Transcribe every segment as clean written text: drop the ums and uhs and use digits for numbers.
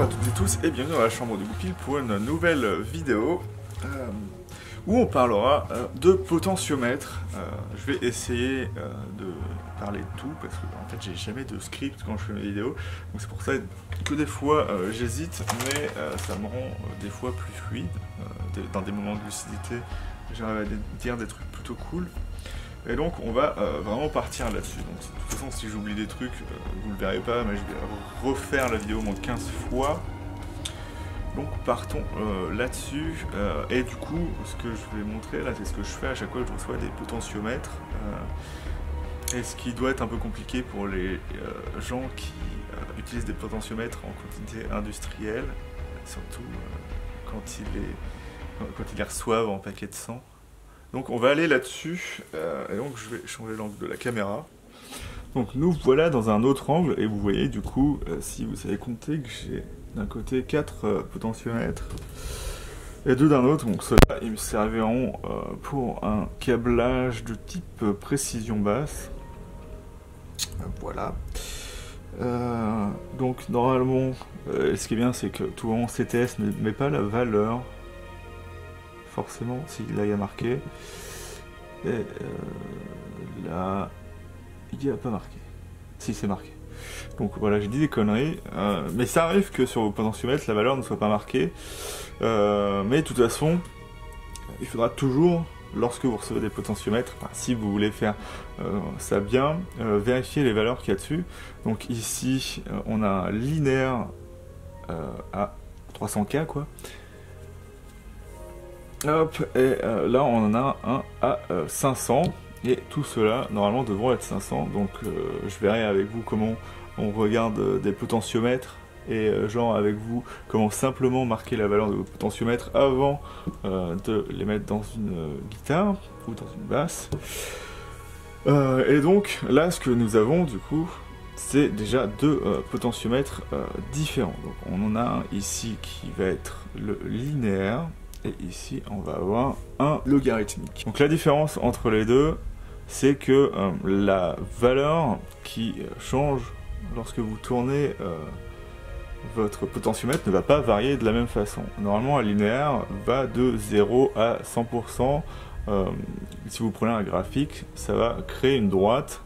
à toutes et tous et bienvenue dans la chambre de Goupil pour une nouvelle vidéo où on parlera de potentiomètre. Je vais essayer de parler de tout parce que en fait j'ai jamais de script quand je fais mes vidéos, donc c'est pour ça que des fois j'hésite, mais ça me rend des fois plus fluide. Dans des moments de lucidité, j'arrive à dire des trucs plutôt cool. Et donc on va vraiment partir là-dessus. Donc de toute façon si j'oublie des trucs, vous le verrez pas, mais je vais refaire la vidéo au moins 15 fois. Donc partons là-dessus. Et du coup, ce que je vais montrer là, c'est ce que je fais à chaque fois que je reçois des potentiomètres. Et ce qui doit être un peu compliqué pour les gens qui utilisent des potentiomètres en quantité industrielle, surtout quand ils les reçoivent en paquet de 100. Donc on va aller là-dessus, et donc je vais changer l'angle de la caméra. Donc nous voilà dans un autre angle, et vous voyez du coup, si vous savez compter, que j'ai d'un côté 4 potentiomètres, et 2 d'un autre, donc ceux-là ils me serviront pour un câblage de type précision basse. Voilà. Donc normalement, ce qui est bien c'est que tout en CTS ne met pas la valeur, forcément, si là il y a marqué, et là il n'y a pas marqué, si c'est marqué. Donc voilà, j'ai dit des conneries, mais ça arrive que sur vos potentiomètres la valeur ne soit pas marquée, mais de toute façon il faudra toujours, lorsque vous recevez des potentiomètres, si vous voulez faire ça bien, vérifier les valeurs qu'il y a dessus. Donc ici on a un linéaire à 300K quoi. Hop, et là on en a un à 500, et tout cela normalement devront être 500, donc je verrai avec vous comment on regarde des potentiomètres, et genre avec vous comment simplement marquer la valeur de vos potentiomètres avant de les mettre dans une guitare ou dans une basse. Et donc là ce que nous avons du coup, c'est déjà deux potentiomètres différents. Donc on en a un ici qui va être le linéaire, et ici on va avoir un logarithmique. Donc la différence entre les deux, c'est que la valeur qui change lorsque vous tournez votre potentiomètre ne va pas varier de la même façon. Normalement un linéaire va de 0 à 100%. Si vous prenez un graphique, ça va créer une droite.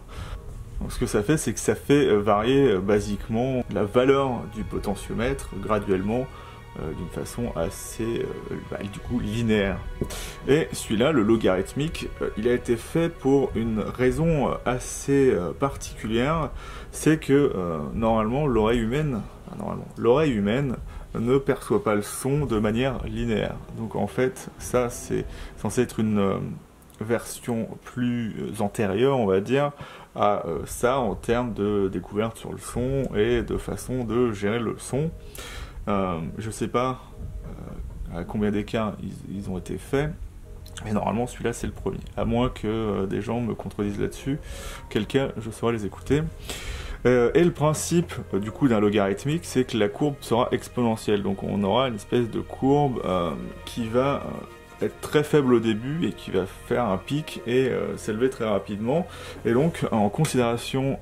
Donc, ce que ça fait, c'est que ça fait varier basiquement la valeur du potentiomètre graduellement, d'une façon assez du coup linéaire. Et celui-là, le logarithmique, il a été fait pour une raison assez particulière, c'est que normalement l'oreille humaine ne perçoit pas le son de manière linéaire. Donc en fait ça c'est censé être une version plus antérieure, on va dire, à ça en termes de découverte sur le son et de façon de gérer le son. Je sais pas à combien d'écarts ils ont été faits, mais normalement celui-là c'est le premier, à moins que des gens me contredisent là-dessus, auquel cas je saurai les écouter. Et le principe du coup d'un logarithmique, c'est que la courbe sera exponentielle, donc on aura une espèce de courbe qui va être très faible au début et qui va faire un pic et s'élever très rapidement. Et donc en considération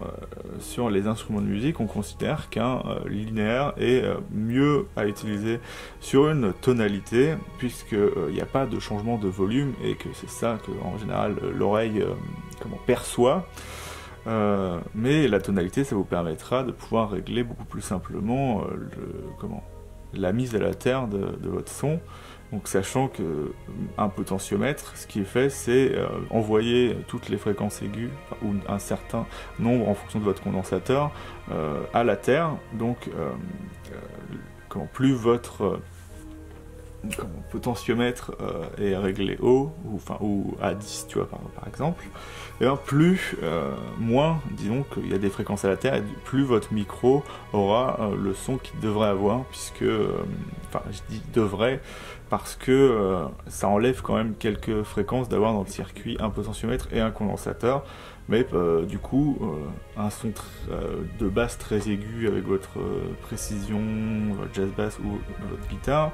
sur les instruments de musique, on considère qu'un linéaire est mieux à utiliser sur une tonalité, puisqu'il n'y a pas de changement de volume, et que c'est ça que en général l'oreille perçoit. Mais la tonalité, ça vous permettra de pouvoir régler beaucoup plus simplement la mise à la terre de votre son. Donc sachant que un potentiomètre, ce qui est fait, c'est envoyer toutes les fréquences aiguës, ou un certain nombre en fonction de votre condensateur, à la terre. Donc plus votre potentiomètre est réglé haut, ou à 10, tu vois, par exemple, et bien moins, disons qu'il y a des fréquences à la terre, et plus votre micro aura le son qu'il devrait avoir, puisque, je dis devrait, parce que ça enlève quand même quelques fréquences d'avoir dans le circuit un potentiomètre et un condensateur, mais du coup, un son de basse très aigu avec votre précision, votre jazz bass ou votre guitare,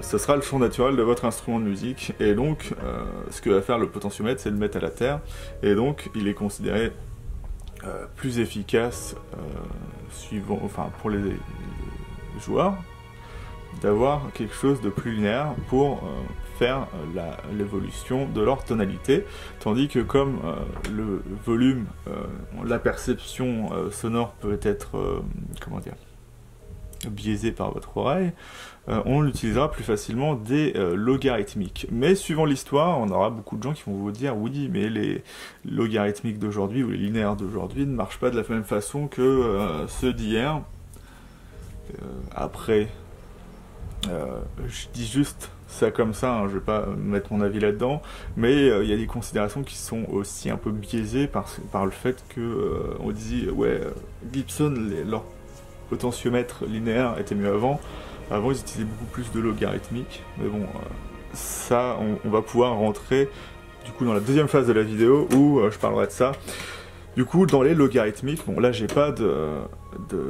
ce sera le son naturel de votre instrument de musique, et donc ce que va faire le potentiomètre, c'est le mettre à la terre, et donc il est considéré plus efficace pour joueurs d'avoir quelque chose de plus linéaire pour faire l'évolution de leur tonalité, tandis que comme le volume, la perception sonore peut être, comment dire, biaisée par votre oreille, on utilisera plus facilement des logarithmiques. Mais suivant l'histoire, on aura beaucoup de gens qui vont vous dire oui, mais les logarithmiques d'aujourd'hui ou les linéaires d'aujourd'hui ne marchent pas de la même façon que ceux d'hier. Après, je dis juste ça comme ça, hein, je vais pas mettre mon avis là-dedans, mais il y a des considérations qui sont aussi un peu biaisées par le fait que on dit ouais, Gibson, leur potentiomètre linéaire était mieux avant. Avant, ils utilisaient beaucoup plus de logarithmique, mais bon, ça, on va pouvoir rentrer du coup dans la deuxième phase de la vidéo où je parlerai de ça. Du coup, dans les logarithmiques, bon là j'ai pas de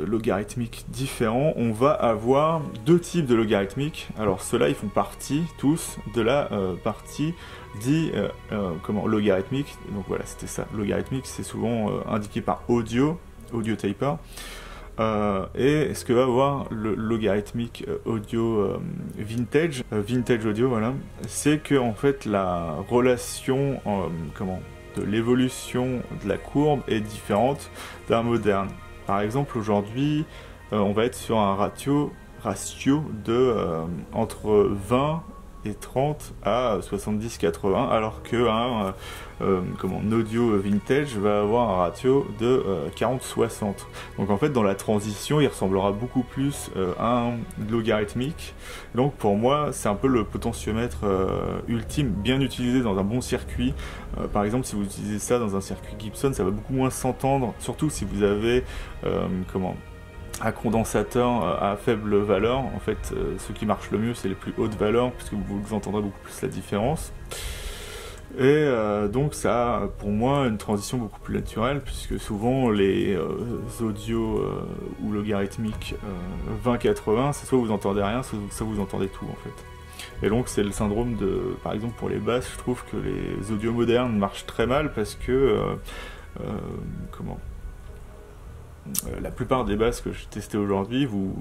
logarithmiques différents, on va avoir deux types de logarithmiques. Alors ceux-là, ils font partie tous de la partie dit logarithmique. Donc voilà, c'était ça. Logarithmique, c'est souvent indiqué par audio taper. Et ce que va avoir le logarithmique audio vintage audio, voilà, c'est que en fait la relation de l'évolution de la courbe est différente d'un moderne. Par exemple, aujourd'hui, on va être sur un ratio de entre 20 et 30 à 70-80, alors qu'un audio vintage va avoir un ratio de 40-60. Donc en fait, dans la transition, il ressemblera beaucoup plus à un logarithmique. Donc pour moi, c'est un peu le potentiomètre ultime, bien utilisé dans un bon circuit. Par exemple, si vous utilisez ça dans un circuit Gibson, ça va beaucoup moins s'entendre, surtout si vous avez un condensateur à faible valeur. En fait, ce qui marche le mieux, c'est les plus hautes valeurs, puisque vous entendrez beaucoup plus la différence. Et donc ça a pour moi une transition beaucoup plus naturelle, puisque souvent les audios ou logarithmiques 20-80, c'est soit vous entendez rien, soit vous entendez tout en fait. Et donc c'est le syndrome de, par exemple pour les basses, je trouve que les audios modernes marchent très mal parce que la plupart des basses que j'ai testées aujourd'hui, vous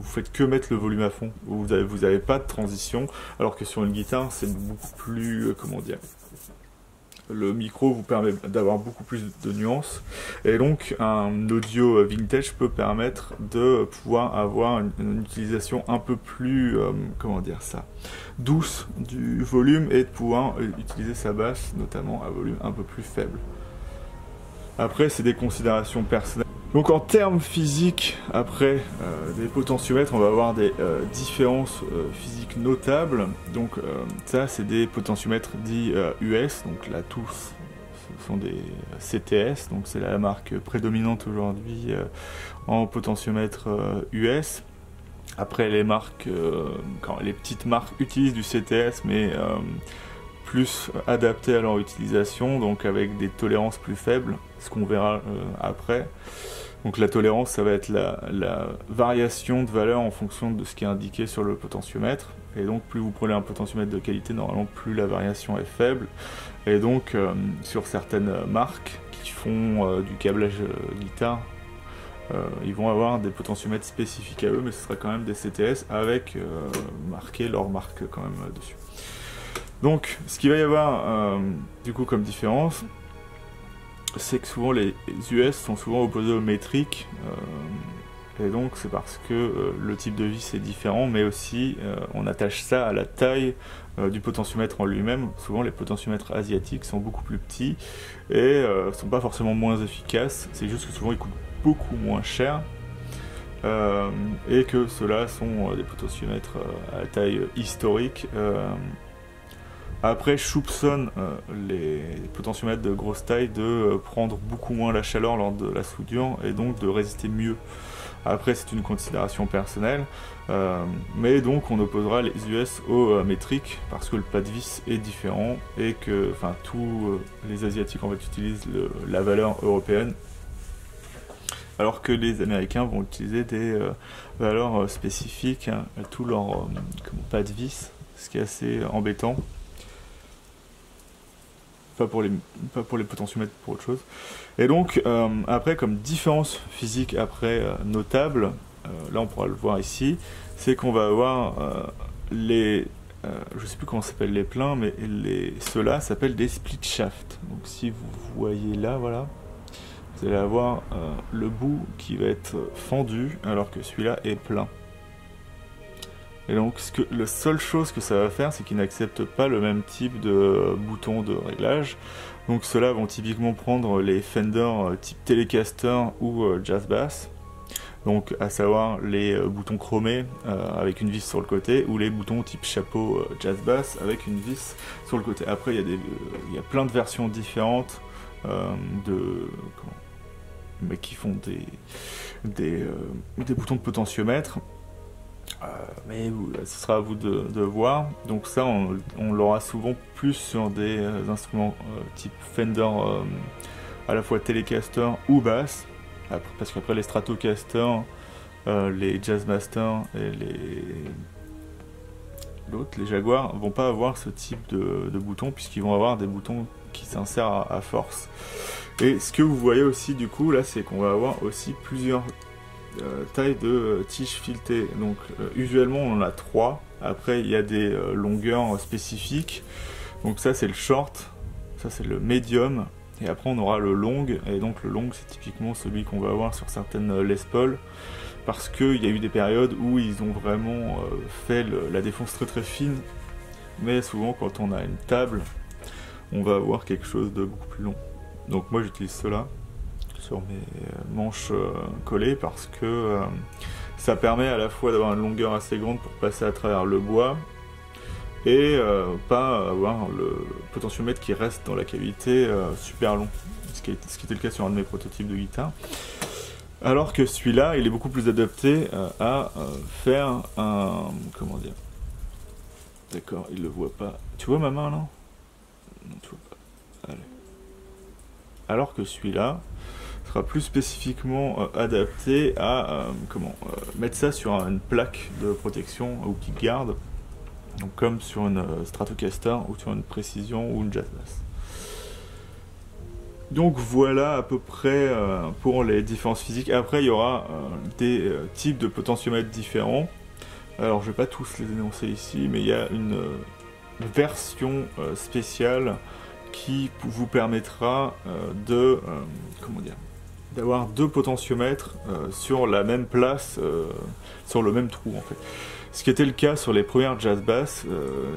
faites que mettre le volume à fond. Vous avez pas de transition, alors que sur une guitare, c'est beaucoup plus, comment dire, le micro vous permet d'avoir beaucoup plus de nuances. Et donc, un audio vintage peut permettre de pouvoir avoir une utilisation un peu plus, comment dire ça, douce du volume et de pouvoir utiliser sa basse, notamment à volume un peu plus faible. Après, c'est des considérations personnelles. Donc en termes physiques, après des potentiomètres, on va avoir des différences physiques notables. Donc ça, c'est des potentiomètres dits US, donc là tous ce sont des CTS, donc c'est la marque prédominante aujourd'hui en potentiomètre US. Après les marques, quand les petites marques utilisent du CTS, mais plus adaptées à leur utilisation, donc avec des tolérances plus faibles, ce qu'on verra après. Donc la tolérance, ça va être la variation de valeur en fonction de ce qui est indiqué sur le potentiomètre. Et donc plus vous prenez un potentiomètre de qualité, normalement plus la variation est faible. Et donc sur certaines marques qui font du câblage guitare, ils vont avoir des potentiomètres spécifiques à eux, mais ce sera quand même des CTS avec marqué leur marque quand même dessus. Donc ce qu'il va y avoir du coup comme différence, c'est que souvent les US sont souvent opposés au métrique, et donc c'est parce que le type de vis est différent, mais aussi on attache ça à la taille du potentiomètre en lui-même. Souvent les potentiomètres asiatiques sont beaucoup plus petits et sont pas forcément moins efficaces, c'est juste que souvent ils coûtent beaucoup moins cher, et que ceux-là sont des potentiomètres à taille historique. Après, je soupçonne les potentiomètres de grosse taille de prendre beaucoup moins la chaleur lors de la soudure et donc de résister mieux. Après, c'est une considération personnelle, mais donc on opposera les US aux métriques parce que le plat de vis est différent et que tous les Asiatiques en fait utilisent la valeur européenne, alors que les Américains vont utiliser des valeurs spécifiques à tout leur plat de vis, ce qui est assez embêtant. Pas pour les potentiomètres, pour autre chose. Et donc, après, comme différence physique après notable, là on pourra le voir ici, c'est qu'on va avoir les... je sais plus comment s'appellent les pleins, mais ceux-là s'appellent des split shafts. Donc si vous voyez là, voilà, vous allez avoir le bout qui va être fendu, alors que celui-là est plein. Et donc la seule chose que ça va faire, c'est qu'il n'accepte pas le même type de bouton de réglage. Donc ceux-là vont typiquement prendre les Fender type Telecaster ou Jazz Bass. Donc à savoir les boutons chromés avec une vis sur le côté, ou les boutons type chapeau Jazz Bass avec une vis sur le côté. Après il y a plein de versions différentes mais qui font des boutons de potentiomètre. Mais ce sera à vous de voir. Donc ça on l'aura souvent plus sur des instruments type Fender à la fois Telecaster ou basse, parce qu'après les Stratocaster, les Jazzmaster et les Jaguar vont pas avoir ce type de boutons, puisqu'ils vont avoir des boutons qui s'insèrent à force. Et ce que vous voyez aussi du coup là, c'est qu'on va avoir aussi plusieurs taille de tige filetée. Donc usuellement on en a 3. Après il y a des longueurs spécifiques. Donc ça c'est le short, ça c'est le medium, et après on aura le long. Et donc le long c'est typiquement celui qu'on va avoir sur certaines Les Paul, parce qu'il y a eu des périodes où ils ont vraiment fait la défonce très très fine. Mais souvent quand on a une table, on va avoir quelque chose de beaucoup plus long. Donc moi j'utilise cela sur mes manches collées, parce que ça permet à la fois d'avoir une longueur assez grande pour passer à travers le bois et pas avoir le potentiomètre qui reste dans la cavité super long, ce qui était le cas sur un de mes prototypes de guitare. Alors que celui-là il est beaucoup plus adapté à faire un... comment dire, d'accord, il le voit pas, tu vois ma main là? Non, tu vois pas, allez. Alors que celui-là sera plus spécifiquement adapté à mettre ça sur une plaque de protection ou qui garde, donc comme sur une Stratocaster ou sur une Precision ou une Jazz Bass. Donc voilà à peu près pour les différences physiques. Après il y aura des types de potentiomètres différents. Alors je vais pas tous les énoncer ici, mais il y a une version spéciale qui vous permettra d'avoir 2 potentiomètres sur la même place, sur le même trou en fait. Ce qui était le cas sur les premières Jazz Bass,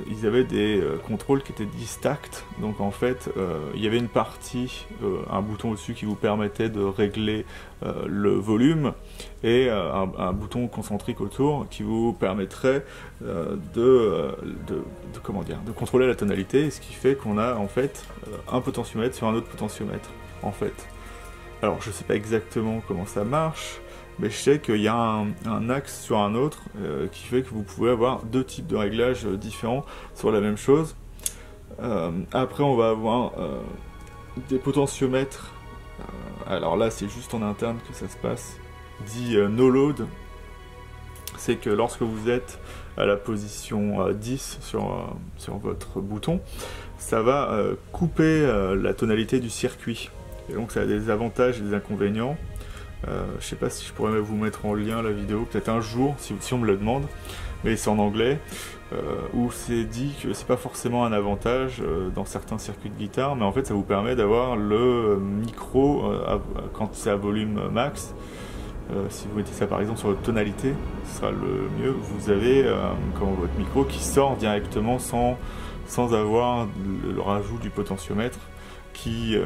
ils avaient des contrôles qui étaient distacked, donc en fait il y avait une partie, un bouton au-dessus qui vous permettait de régler le volume, et un bouton concentrique autour qui vous permettrait de contrôler la tonalité, ce qui fait qu'on a en fait un potentiomètre sur un autre potentiomètre en fait. Alors je sais pas exactement comment ça marche, mais je sais qu'il y a un axe sur un autre qui fait que vous pouvez avoir 2 types de réglages différents sur la même chose. Après on va avoir des potentiomètres, alors là c'est juste en interne que ça se passe, dit no load. C'est que lorsque vous êtes à la position 10 sur votre bouton, ça va couper la tonalité du circuit. Et donc ça a des avantages et des inconvénients. Je sais pas si je pourrais vous mettre en lien la vidéo, peut-être un jour, si on me le demande, mais c'est en anglais, où c'est dit que c'est pas forcément un avantage dans certains circuits de guitare, mais en fait ça vous permet d'avoir le micro quand c'est à volume max. Si vous mettez ça par exemple sur votre tonalité, ce sera le mieux. Vous avez votre micro qui sort directement sans avoir le rajout du potentiomètre, qui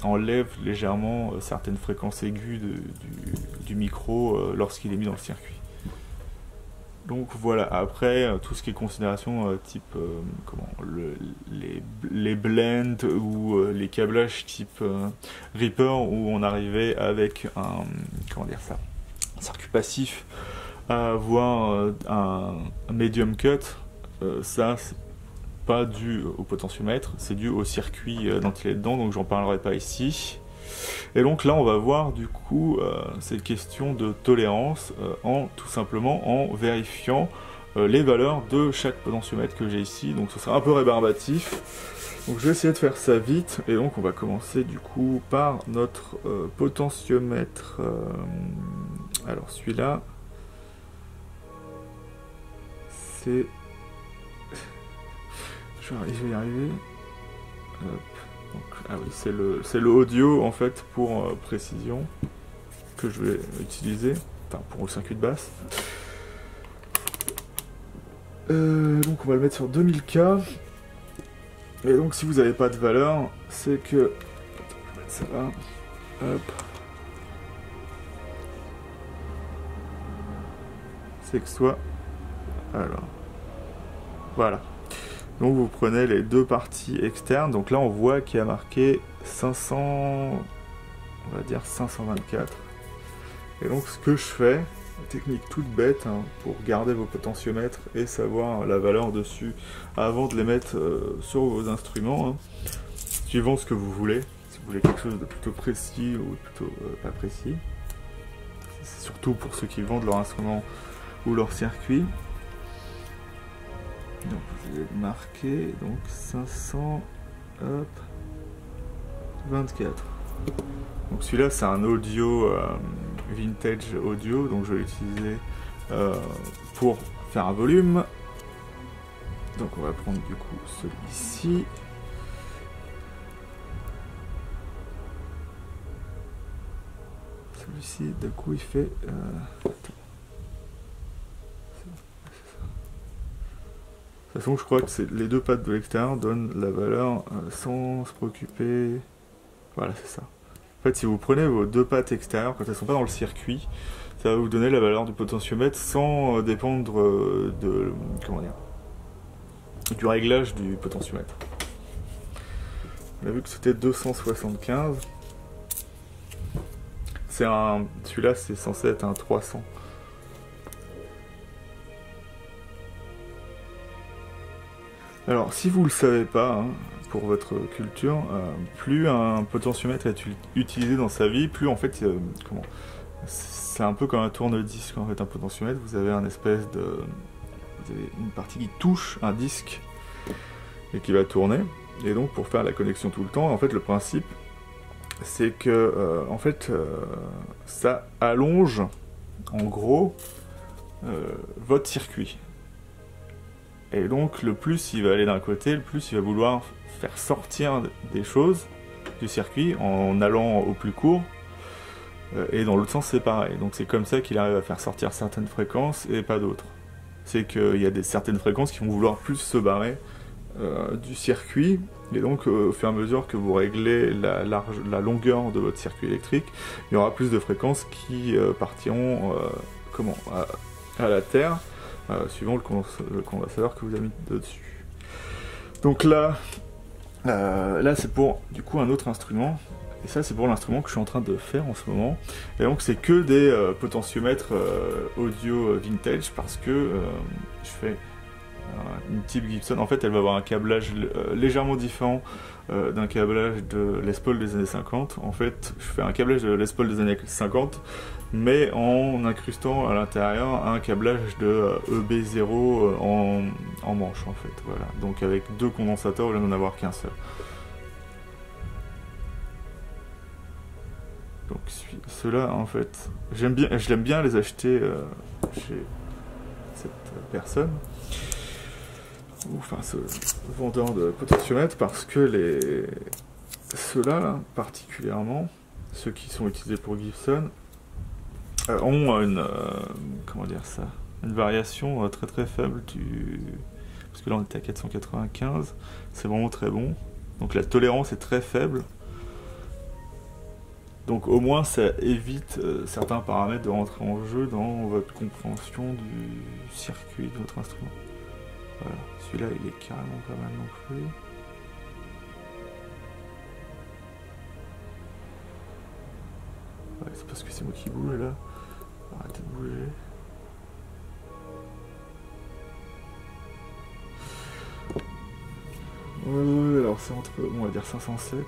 enlève légèrement certaines fréquences aiguës du micro lorsqu'il est mis dans le circuit. Donc voilà, après tout ce qui est considération type les blends ou les câblages type Reaper, où on arrivait avec un circuit passif à avoir un medium cut, ça c'est pas dû au potentiomètre, c'est dû au circuit dont il est dedans, donc j'en parlerai pas ici. Et donc là on va voir du coup cette question de tolérance tout simplement en vérifiant les valeurs de chaque potentiomètre que j'ai ici. Donc ce sera un peu rébarbatif, donc je vais essayer de faire ça vite. Et donc on va commencer du coup par notre potentiomètre, alors celui-là, c'est... Je vais y arriver. Hop. Donc, ah oui, c'est le audio en fait pour précision que je vais utiliser, enfin pour le circuit de basse. Donc on va le mettre sur 2000K. Et donc si vous n'avez pas de valeur, c'est que... Je vais mettre ça là. Hop. C'est que soit... Alors. Voilà. Donc vous prenez les deux parties externes. Donc là on voit qu'il y a marqué 500... On va dire 524. Et donc ce que je fais, technique toute bête, hein, pour garder vos potentiomètres et savoir la valeur dessus avant de les mettre sur vos instruments, hein, suivant ce que vous voulez. Si vous voulez quelque chose de plutôt précis ou plutôt pas précis. C'est surtout pour ceux qui vendent leur instrument ou leur circuit. Donc je vais marquer donc 500, hop, 24. Donc celui-là c'est un audio vintage audio, donc je vais l'utiliser pour faire un volume. Donc on va prendre du coup celui-ci. Celui-ci d'un coup il fait... De toute façon, je crois que les deux pattes de l'extérieur donnent la valeur sans se préoccuper. Voilà, c'est ça. En fait, si vous prenez vos deux pattes extérieures, quand elles ne sont pas dans le circuit, ça va vous donner la valeur du potentiomètre sans dépendre comment dire, du réglage du potentiomètre. On a vu que c'était 275. Celui-là, c'est censé être un 300. Alors, si vous ne le savez pas, hein, pour votre culture, plus un potentiomètre est utilisé dans sa vie, plus en fait, c'est un peu comme un tourne-disque en fait, un potentiomètre. Vous avez une partie qui touche un disque et qui va tourner. Et donc, pour faire la connexion tout le temps, en fait, le principe, c'est que, en fait, ça allonge, en gros, votre circuit. Et donc, le plus il va aller d'un côté, le plus il va vouloir faire sortir des choses du circuit en allant au plus court. Et dans l'autre sens, c'est pareil. Donc, c'est comme ça qu'il arrive à faire sortir certaines fréquences et pas d'autres. C'est qu'il y a certaines fréquences qui vont vouloir plus se barrer du circuit. Et donc, au fur et à mesure que vous réglez la longueur de votre circuit électrique, il y aura plus de fréquences qui partiront à la Terre. Suivant le condensateur que vous avez mis dessus. Donc là c'est pour du coup un autre instrument, et ça c'est pour l'instrument que je suis en train de faire en ce moment. Et donc c'est que des potentiomètres audio vintage, parce que je fais une type Gibson. En fait elle va avoir un câblage légèrement différent d'un câblage de Les Paul des années 50. En fait je fais un câblage de Les Paul des années 50, mais en incrustant à l'intérieur un câblage de EB0 en manche en fait, voilà. Donc avec deux condensateurs au lieu d'en avoir qu'un seul. Donc ceux-là en fait, je l'aime bien les acheter chez cette personne, enfin ce vendeur de potentiomètres, parce que ceux-là là, particulièrement, ceux qui sont utilisés pour Gibson, ont comment dire ça, une variation très très faible parce que là on était à 495, c'est vraiment très bon. Donc la tolérance est très faible. Donc au moins ça évite certains paramètres de rentrer en jeu dans votre compréhension du circuit de votre instrument. Voilà, celui-là il est carrément pas mal non plus. Ouais, c'est parce que c'est moi qui bouge là. Arrêtez de bouger. Ouais, alors c'est entre, on va dire 507.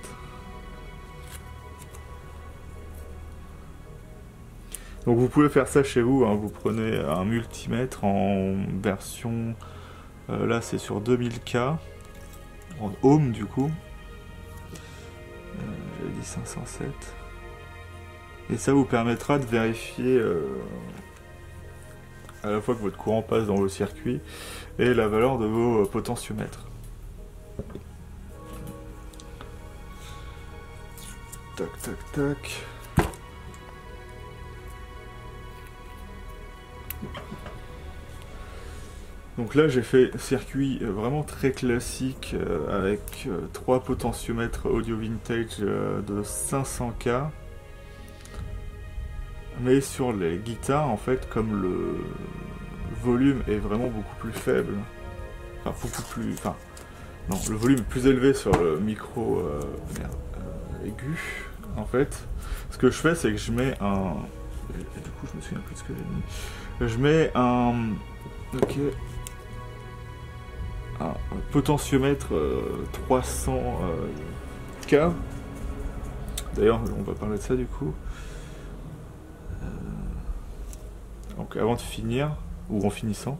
Donc vous pouvez faire ça chez vous, hein. Vous prenez un multimètre en version, là c'est sur 2000K, en ohm du coup. J'avais dit 507. Et ça vous permettra de vérifier à la fois que votre courant passe dans vos circuits et la valeur de vos potentiomètres. Tac, tac, tac. Donc là j'ai fait circuit vraiment très classique avec 3 potentiomètres audio vintage de 500K. Mais sur les guitares en fait, comme le volume est vraiment beaucoup plus faible, enfin beaucoup plus, enfin non, le volume est plus élevé sur le micro aigu en fait, ce que je fais c'est que je mets un, et du coup je me souviens plus de ce que j'ai mis, je mets un, ok, un potentiomètre 300K. D'ailleurs, on va parler de ça du coup. Donc avant de finir, ou en finissant,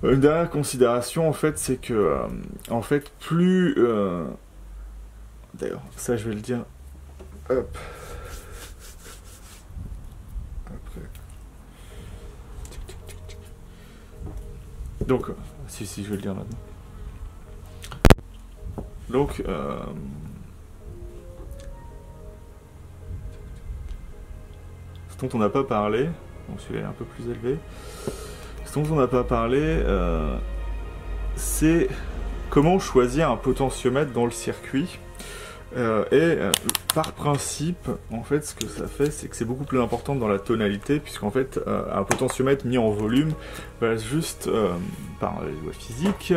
une dernière considération en fait, c'est que en fait plus, d'ailleurs ça je vais le dire, hop, après, donc si je vais le dire maintenant. Donc ce dont on n'a pas parlé, donc celui-là est un peu plus élevé, ce dont on n'a pas parlé, c'est comment choisir un potentiomètre dans le circuit. Par principe, en fait, ce que ça fait, c'est que c'est beaucoup plus important dans la tonalité, puisqu'en fait, un potentiomètre mis en volume va juste, par les lois physiques,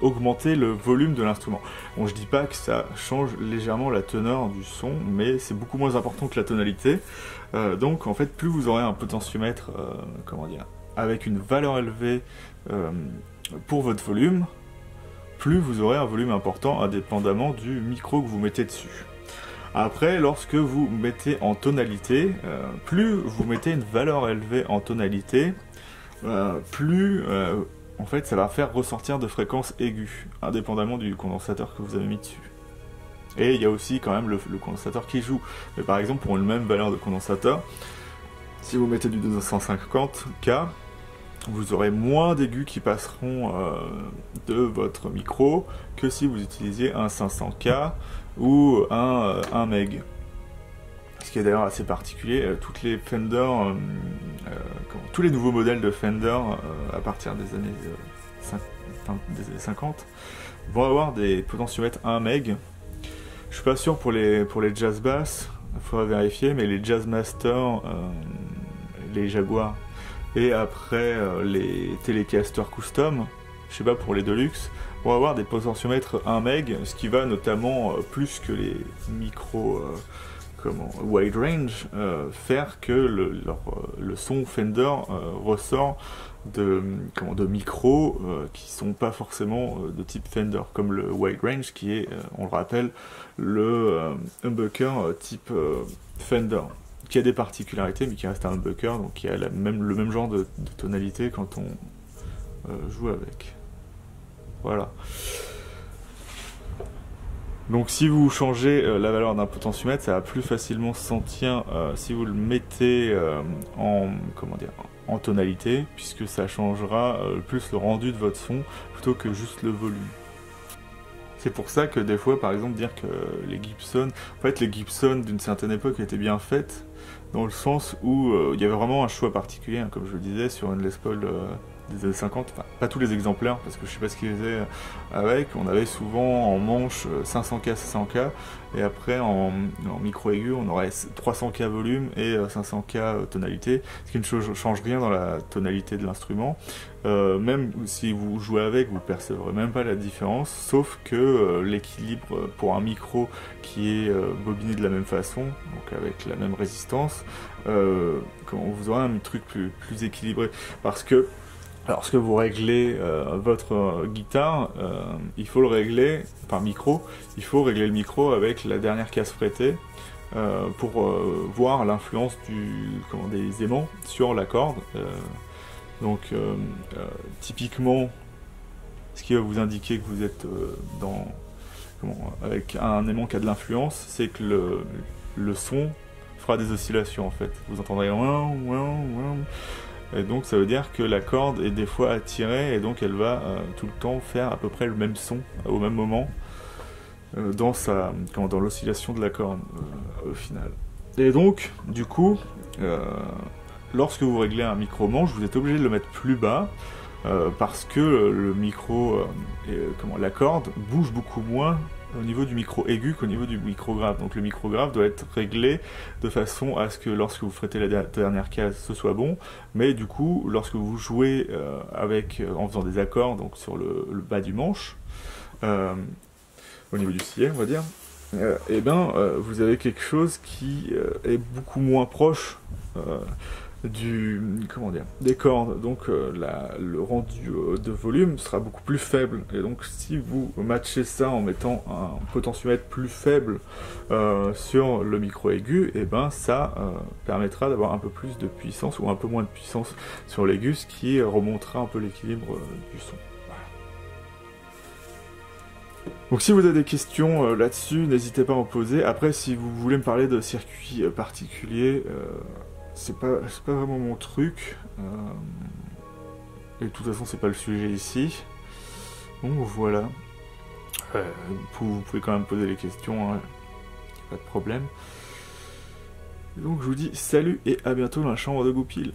augmenter le volume de l'instrument. Bon, je dis pas que ça change légèrement la teneur du son, mais c'est beaucoup moins important que la tonalité. Donc, en fait, plus vous aurez un potentiomètre, comment dire, avec une valeur élevée pour votre volume, plus vous aurez un volume important indépendamment du micro que vous mettez dessus. Après, lorsque vous mettez en tonalité, plus vous mettez une valeur élevée en tonalité, plus en fait ça va faire ressortir de fréquences aiguës, indépendamment du condensateur que vous avez mis dessus. Et il y a aussi quand même le condensateur qui joue. Mais par exemple, pour une même valeur de condensateur, si vous mettez du 250K, vous aurez moins d'aigus qui passeront de votre micro que si vous utilisiez un 500K ou un 1 meg. Ce qui est d'ailleurs assez particulier, toutes les Fender, tous les nouveaux modèles de Fender à partir des années 50 vont avoir des potentiomètres 1 meg. Je suis pas sûr pour les jazz bass, il faudra vérifier, mais les Jazzmaster, les Jaguar, et après les Telecaster Custom, je sais pas pour les Deluxe, vont avoir des potentiomètres 1 meg, ce qui va notamment plus que les micros wide range faire que le son Fender ressort de micros qui sont pas forcément de type Fender, comme le wide range qui est, on le rappelle, le humbucker type Fender, qui a des particularités mais qui reste un humbucker, donc qui a le même genre de tonalité quand on joue avec. Voilà. Donc si vous changez la valeur d'un potentiomètre, ça va plus facilement se sentir si vous le mettez en tonalité, puisque ça changera plus le rendu de votre son plutôt que juste le volume. C'est pour ça que des fois, par exemple, dire que les Gibson, en fait les Gibson d'une certaine époque étaient bien faites, dans le sens où il y avait vraiment un choix particulier, hein, comme je le disais, sur une Les Paul des années 50, enfin pas tous les exemplaires, parce que je sais pas ce qu'ils faisaient avec, on avait souvent en manche 500K, 500K, et après en micro aigu, on aurait 300K volume et 500K tonalité, ce qui ne change rien dans la tonalité de l'instrument. Même si vous jouez avec, vous percevrez même pas la différence, sauf que l'équilibre pour un micro qui est bobiné de la même façon, donc avec la même résistance, vous aurez un truc plus équilibré, parce que lorsque vous réglez votre guitare, il faut le régler, enfin micro, il faut régler le micro avec la dernière casse frétée pour voir l'influence des aimants sur la corde. Donc typiquement, ce qui va vous indiquer que vous êtes avec un aimant qui a de l'influence, c'est que le son fera des oscillations en fait. Vous entendrez et donc ça veut dire que la corde est des fois attirée, et donc elle va tout le temps faire à peu près le même son, au même moment, dans l'oscillation de la corde, au final. Et donc, du coup, lorsque vous réglez un micro-manche, vous êtes obligé de le mettre plus bas, parce que le micro, la corde bouge beaucoup moins au niveau du micro aigu qu'au niveau du micro grave. Donc le micro grave doit être réglé de façon à ce que lorsque vous frétez la dernière case, ce soit bon, mais du coup, lorsque vous jouez en faisant des accords, donc sur le bas du manche, au niveau du sillet, on va dire, vous avez quelque chose qui est beaucoup moins proche des cordes, donc le rendu de volume sera beaucoup plus faible, et donc si vous matchez ça en mettant un potentiomètre plus faible sur le micro aigu, ça permettra d'avoir un peu plus de puissance ou un peu moins de puissance sur l'aigu, ce qui remontera un peu l'équilibre du son. Donc si vous avez des questions là-dessus, n'hésitez pas à en poser. Après, si vous voulez me parler de circuits particuliers, c'est pas vraiment mon truc, et de toute façon c'est pas le sujet ici, donc voilà. Vous pouvez quand même poser les questions, hein. Pas de problème. Donc je vous dis salut et à bientôt dans la chambre de Goupil.